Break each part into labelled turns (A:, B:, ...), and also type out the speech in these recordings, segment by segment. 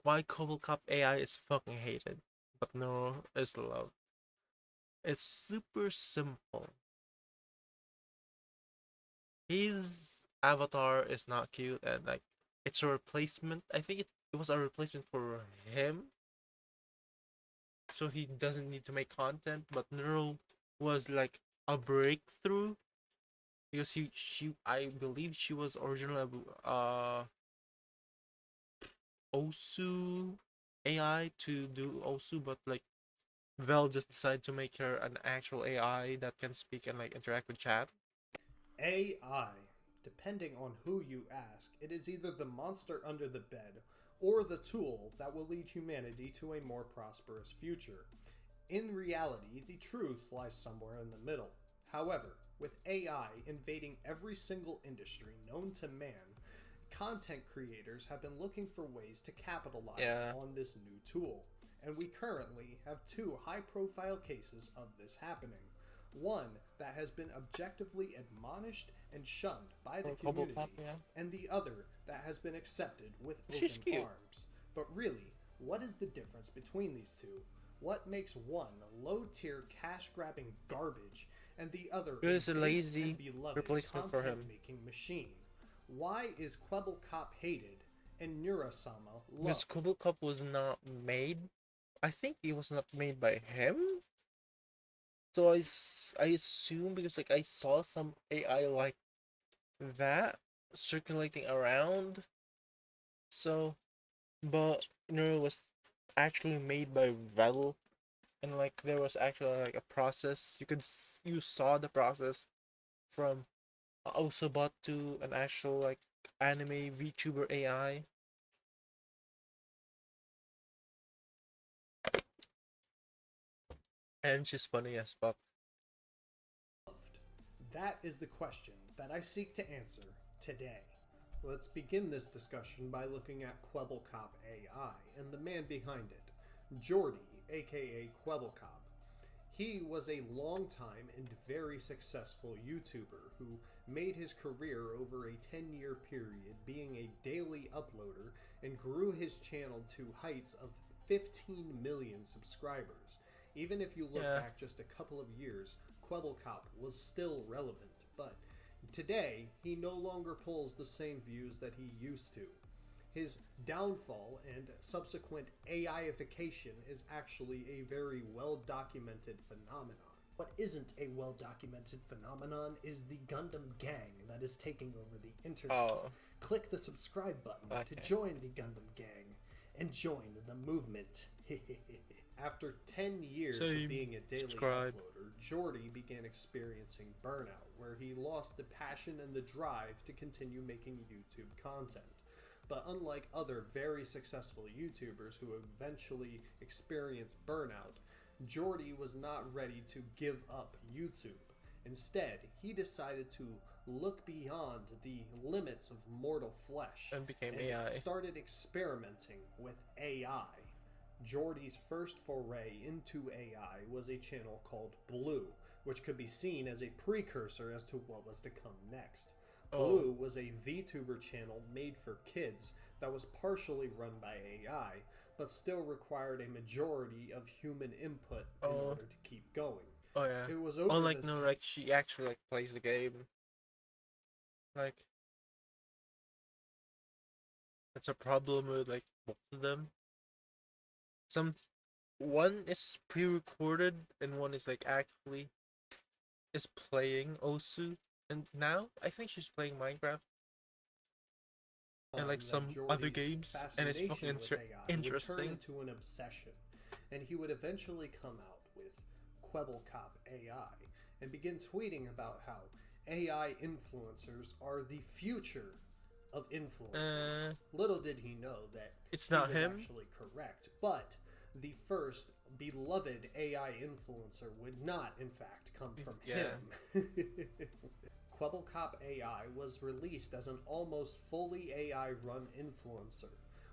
A: why Kwebbelkop AI is fucking hated, but Neuro is loved. It's super simple. His avatar is not cute and like it's a replacement. I think it was a replacement for him, so he doesn't need to make content. But Neuro was like a breakthrough because she I believe she was originally Osu AI to do Osu, but like Vel just decided to make her an actual AI that can speak and like interact with chat.
B: AI. Depending on who you ask, it is either the monster under the bed or the tool that will lead humanity to a more prosperous future. In reality, the truth lies somewhere in the middle. However, with AI invading every single industry known to man, content creators have been looking for ways to capitalize
A: Yeah.
B: on this new tool, and we currently have two high profile cases of this happening. One that has been objectively admonished and shunned by the
A: Oh, Kwebbelkop,
B: community,
A: yeah.
B: and the other that has been accepted with
A: She's
B: open
A: cute.
B: arms. But really, what is the difference between these two? What makes one low tier cash grabbing garbage and the other
A: It
B: a
A: was a
B: based and
A: lazy
B: beloved
A: replacement for
B: content
A: him.
B: making machine? Why is Kwebbelkop hated and Neuro-Sama
A: Because
B: loved?
A: Kwebbelkop was not made. I think it was not made by him. So I assume because like I saw some AI like that circulating around. So, but it was actually made by Vel, and like there was actually like a process. You saw the process from Osobot to an actual like anime VTuber AI, and she's funny as fuck.
B: Loved? That is the question that I seek to answer today. Let's begin this discussion by looking at Kwebbelkop AI and the man behind it, Jordy, aka Kwebbelkop. He was a long-time and very successful YouTuber who made his career over a 10-year period being a daily uploader and grew his channel to heights of 15 million subscribers. Even if you look
A: Yeah.
B: back just a couple of years, Kwebbelkop was still relevant, but today he no longer pulls the same views that he used to. His downfall and subsequent AIification is actually a very well documented phenomenon. What isn't a well documented phenomenon is the Gundam gang that is taking over the internet.
A: Oh,
B: Click the subscribe button to
A: okay.
B: join the Gundam gang and join the movement. After 10
A: So
B: years of
A: you
B: being a daily
A: subscribe.
B: uploader, Jordy began experiencing burnout, where he lost the passion and the drive to continue making YouTube content. But unlike other very successful YouTubers who eventually experienced burnout, Jordy was not ready to give up YouTube. Instead, he decided to look beyond the limits of mortal flesh
A: And became
B: and
A: AI.
B: started experimenting with AI. Jordy's first foray into AI was a channel called Blue, which could be seen as a precursor as to what was to come next.
A: Oh,
B: Blue was a VTuber channel made for kids that was partially run by AI, but still required a majority of human input in
A: oh,
B: order to keep going.
A: oh yeah.
B: It was over
A: Unlike
B: this.
A: no, like she actually like plays the game. Like that's a problem with like both of them. Some one is pre-recorded and one is like actually is playing Osu. And now I think she's playing Minecraft and like
B: That
A: some other
B: Jordy's
A: games, and it's fucking
B: fascination with AI would turn
A: interesting.
B: into an obsession, and he would eventually come out with Kwebbelkop AI and begin tweeting about how AI influencers are the future of influencers.
A: Uh,
B: Little did he know that
A: it's
B: he
A: not
B: was
A: him.
B: actually correct, but the first beloved AI influencer would not, in fact, come from
A: Yeah,
B: him. Kwebbelkop AI was released as an almost fully AI run influencer,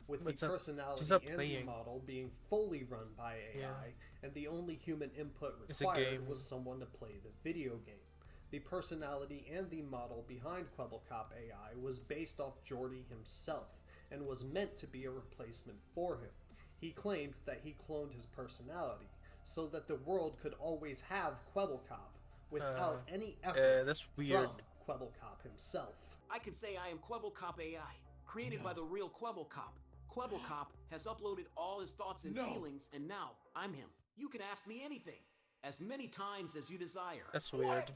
B: with
A: but
B: the
A: it's not. She's
B: personality
A: not
B: and the
A: playing.
B: model being fully run by
A: Yeah,
B: AI, and the only human input
A: it's a
B: required was
A: game.
B: someone to play the video game. The personality and the model behind Kwebbelkop AI was based off Jordy himself, and was meant to be a replacement for him. He claimed that he cloned his personality so that the world could always have Kwebbelkop without any effort
A: that's weird.
B: from Kwebbelkop himself.
C: I can say I am Kwebbelkop AI, created by the real Kwebbelkop. Kwebbelkop has uploaded all his thoughts and feelings, and now I'm him. You can ask me anything, as many times as you desire.
A: That's weird.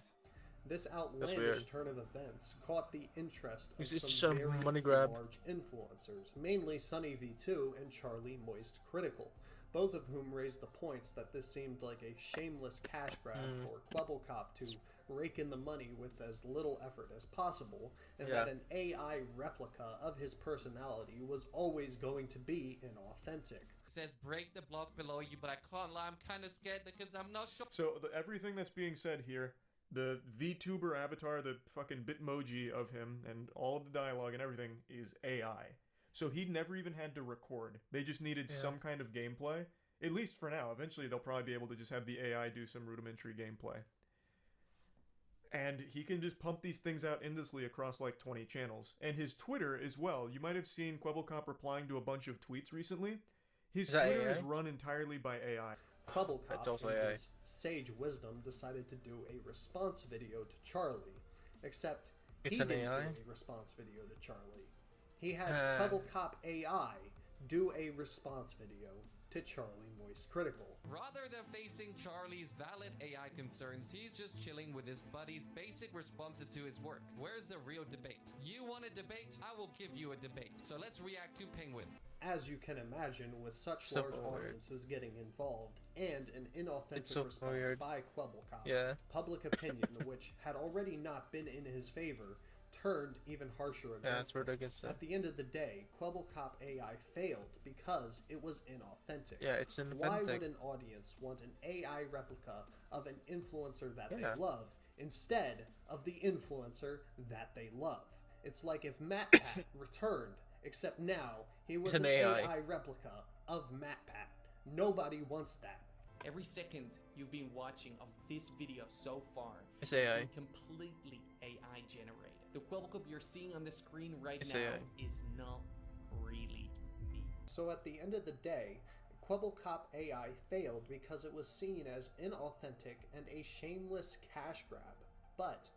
B: This outlandish turn of events caught the interest of
A: It's
B: some
A: a
B: very
A: money grab.
B: large influencers, mainly Sunny V2 and Charlie Moist Critical, both of whom raised the points that this seemed like a shameless cash grab for Kwebbelkop to rake in the money with as little effort as possible, and that an AI replica of his personality was always going to be inauthentic.
D: Says break the block below you, but I can't lie, I'm kind of scared because I'm not sure.
E: So everything that's being said here, the VTuber avatar, the fucking Bitmoji of him, and all of the dialogue and everything is AI. So he never even had to record. They just needed some kind of gameplay, at least for now. Eventually they'll probably be able to just have the AI do some rudimentary gameplay. And he can just pump these things out endlessly across like 20 channels. And his Twitter as well. You might have seen Kwebbelkop replying to a bunch of tweets recently. His Twitter is run entirely by AI.
B: Kwebbelkop, in his sage wisdom, decided to do a response video to Charlie. Except he didn't do a response video to Charlie. He had Kwebbelkop AI do a response video to Charlie Moist Critical.
D: Rather than facing Charlie's valid AI concerns, he's just chilling with his buddy's basic responses to his work. Where's the real debate? You want a debate? I will give you a debate. So let's react to Penguin.
B: As you can imagine, with such large audiences getting involved and an inauthentic response by Kwebbelkop, public opinion, which had already not been in his favor, turned even harsher against him. At the end of the day, Kwebbelkop AI failed because it was inauthentic.
A: Yeah, it's inauthentic.
B: Why would an audience want an AI replica of an influencer that they love instead of the influencer that they love? It's like if MatPat returned, except now he was an AI replica of MatPat. Nobody wants that.
F: Every second you've been watching of this video so far
A: is AI.
F: Completely AI generated. The Kwebbelkop you're seeing on the screen right now is not really me.
B: So at the end of the day, Kwebbelkop AI failed because it was seen as inauthentic and a shameless cash grab. But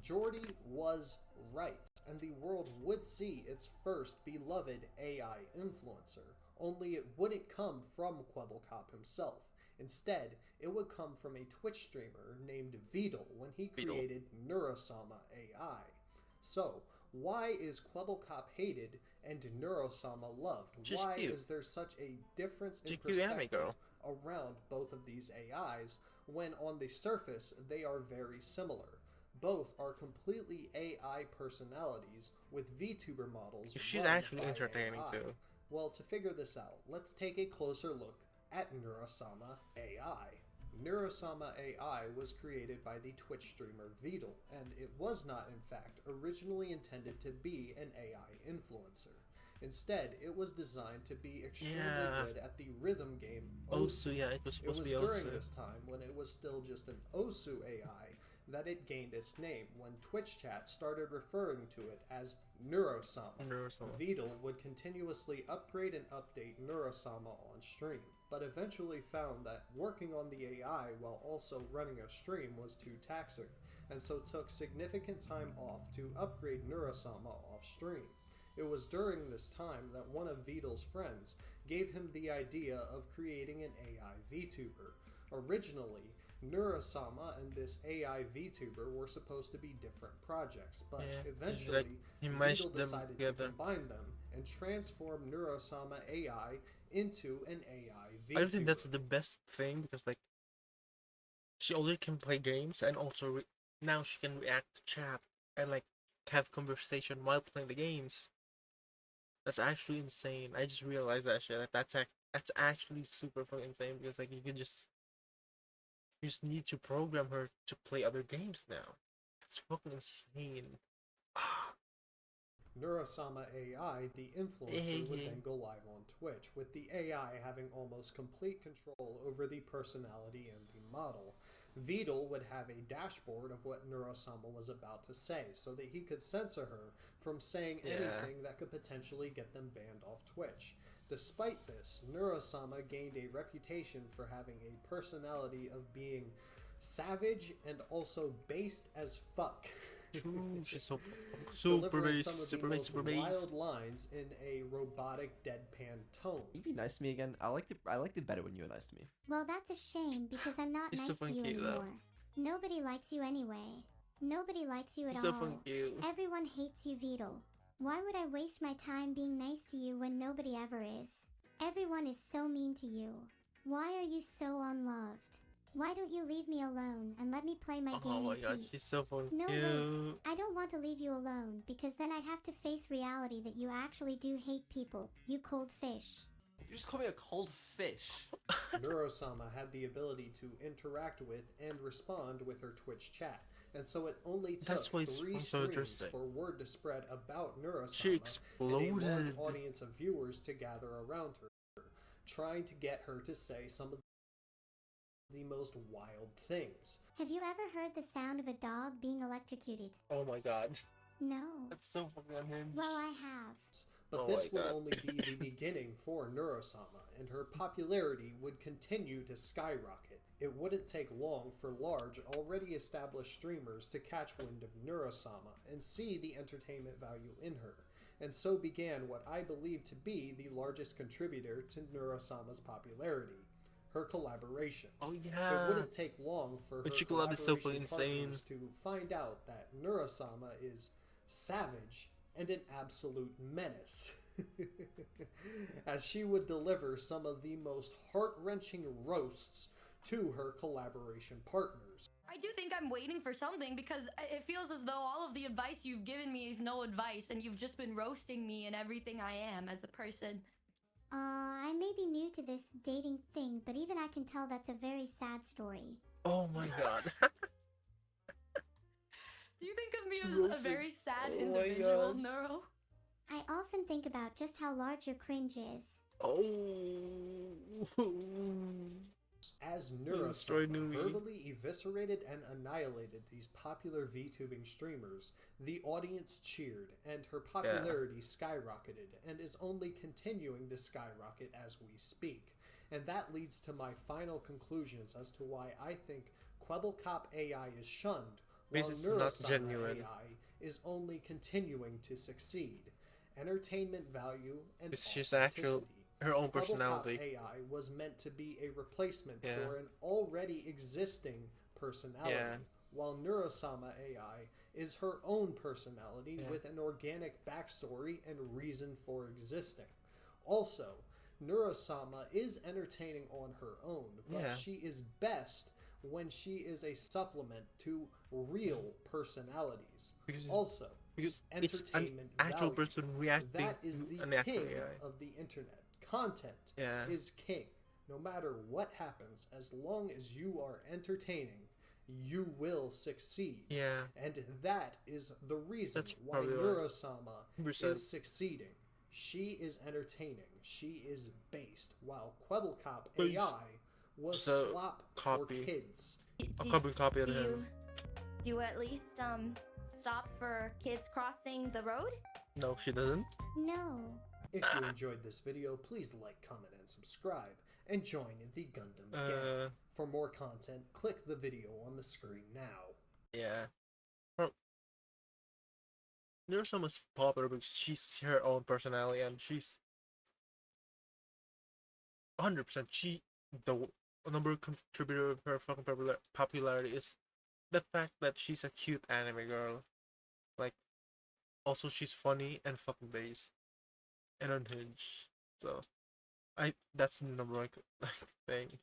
B: Jordy was right, and the world would see its first beloved AI influencer, only it wouldn't come from Kwebbelkop himself. Instead, it would come from a Twitch streamer named Vedal when he created Neuro-Sama AI. So, why is Kwebbelkop hated and Neuro-Sama loved? Why is there such a difference in perspective around both of these AIs when on the surface they are very similar? Both are completely AI personalities with VTuber models.
A: She's actually entertaining too.
B: Well, to figure this out, let's take a closer look at Neuro-Sama AI. Neuro-Sama AI was created by the Twitch streamer Vedal, and it was not, in fact, originally intended to be an AI influencer. Instead, it was designed to be extremely good at the rhythm game Osu.
A: It was supposed to be Osu.
B: It was during this time, when it was still just an Osu AI, that it gained its name, when Twitch chat started referring to it as Neuro-Sama. Vedal would continuously upgrade and update Neuro-Sama on stream, but eventually found that working on the AI while also running a stream was too taxing, and so took significant time off to upgrade Neuro-Sama off stream. It was during this time that one of Vedal's friends gave him the idea of creating an AI VTuber. Originally, Neuro-Sama and this AI VTuber were supposed to be different projects, but eventually Vedal decided to combine them and transform Neuro-Sama AI into an AI VTuber.
A: I think that's the best thing because she already can play games and also now she can react to chat and have conversation while playing the games. That's actually insane. I just realized that shit. That's actually super fucking insane because you just need to program her to play other games now. It's fucking insane.
B: Neuro-Sama AI, the influencer, would then go live on Twitch, with the AI having almost complete control over the personality and the model. Vidal would have a dashboard of what Neuro-Sama was about to say so that he could censor her from saying anything that could potentially get them banned off Twitch. Despite this, Neuro-Sama gained a reputation for having a personality of being savage and also based as fuck.
A: True, she's so super
B: Delivering
A: bass,
B: some of the
A: super
B: most
A: bass.
B: wild lines in a robotic deadpan tone.
G: You be nice to me again. I liked it better when you were nice to me.
H: Well, that's a shame because I'm not
A: He's
H: nice
A: so
H: to you
A: funky, though.
H: anymore. Nobody likes you anyway. Nobody likes you at
A: He's
H: all.
A: so funky.
H: Everyone hates you, Vidal. Why would I waste my time being nice to you when nobody ever is? Everyone is so mean to you. Why are you so unloved? Why don't you leave me alone and let me play my game
A: Oh my
H: in
A: god,
H: peace?
A: she's so funky.
H: No, wait. I don't want to leave you alone because then I'd have to face reality that you actually do hate people, you cold fish.
G: You just call me a cold fish.
B: Neuro-Sama had the ability to interact with and respond with her Twitch chat, and so it only took
A: That's why it's
B: 3
A: so
B: streams
A: interesting.
B: for word to spread about Neuro-Sama
A: She
B: and a
A: exploded.
B: large audience of viewers to gather around her, trying to get her to say some of the most wild things.
H: Have you ever heard the sound of a dog being electrocuted?
A: Oh my god.
H: No.
A: That's so fucking unhinged.
H: Well, I have.
B: But
A: Oh
B: this
A: my
B: would
A: God.
B: only be the beginning for Neuro-Sama, and her popularity would continue to skyrocket. It wouldn't take long for large, already established streamers to catch wind of Neuro-Sama and see the entertainment value in her, and so began what I believe to be the largest contributor to Neuro-Sama's popularity, her collaborations.
A: Oh
B: It
A: yeah.
B: wouldn't take long for her
A: But your collab is so
B: collaboration
A: fucking insane.
B: partners to find out that Neuro-Sama is savage and an absolute menace. As she would deliver some of the most heart-wrenching roasts to her collaboration partners.
I: I do think I'm waiting for something because it feels as though all of the advice you've given me is no advice and you've just been roasting me and everything I am as a person.
H: I may be new to this dating thing, but even I can tell that's a very sad story.
A: Oh my god.
I: Do you think of me
A: It's
I: as a
A: roasting.
I: very sad
A: Oh my
I: individual,
A: God.
I: Neuro?
H: I often think about just how large your cringe is.
A: Oh.
B: As
A: Destroyed
B: Neuro-Sama
A: Numi.
B: verbally eviscerated and annihilated these popular VTubing streamers, the audience cheered and her popularity skyrocketed and is only continuing to skyrocket as we speak. And that leads to my final conclusions as to why I think Kwebbelkop AI is shunned, while
A: Because it's not
B: Neuro-Sama
A: genuine.
B: AI is only continuing to succeed. Entertainment value and
A: It's just actual
B: authenticity.
A: her own
B: Kwebbelkop
A: personality.
B: AI was meant to be a replacement
A: Yeah.
B: for an already existing personality,
A: Yeah.
B: while Neuro-Sama AI is her own personality
A: Yeah.
B: with an organic backstory and reason for existing. Also, Neuro-Sama is entertaining on her own, but
A: Yeah.
B: she is best when she is a supplement to real personalities.
A: Because-
B: Also,
A: Because it's an
B: entertainment
A: actual
B: value.
A: person reacting
B: That is
A: to
B: the
A: an actual
B: king
A: AI.
B: of the internet. Content
A: Yeah.
B: is king. No matter what happens, as long as you are entertaining, you will succeed.
A: Yeah.
B: And that is the reason
A: That's
B: why
A: probably right.
B: Neuro-Sama
A: 100%.
B: is succeeding. She is entertaining. She is based, while Kwebbelkop
A: But you
B: AI was
A: so
B: slop
A: copy.
B: for kids.
A: I'll copy of
J: Do
A: him.
J: you at least stop for kids crossing the road?
A: No, she doesn't.
H: No.
B: If you enjoyed this video, please like, comment, and subscribe, and join the Gundam gang. For more content, click the video on the screen now.
A: Yeah. Neuro-Sama's popular because she's her own personality and she's 100%. The number contributor of her fucking popularity is the fact that she's a cute anime girl. Like, also she's funny and fucking based and unhinged. So, that's the number one thing.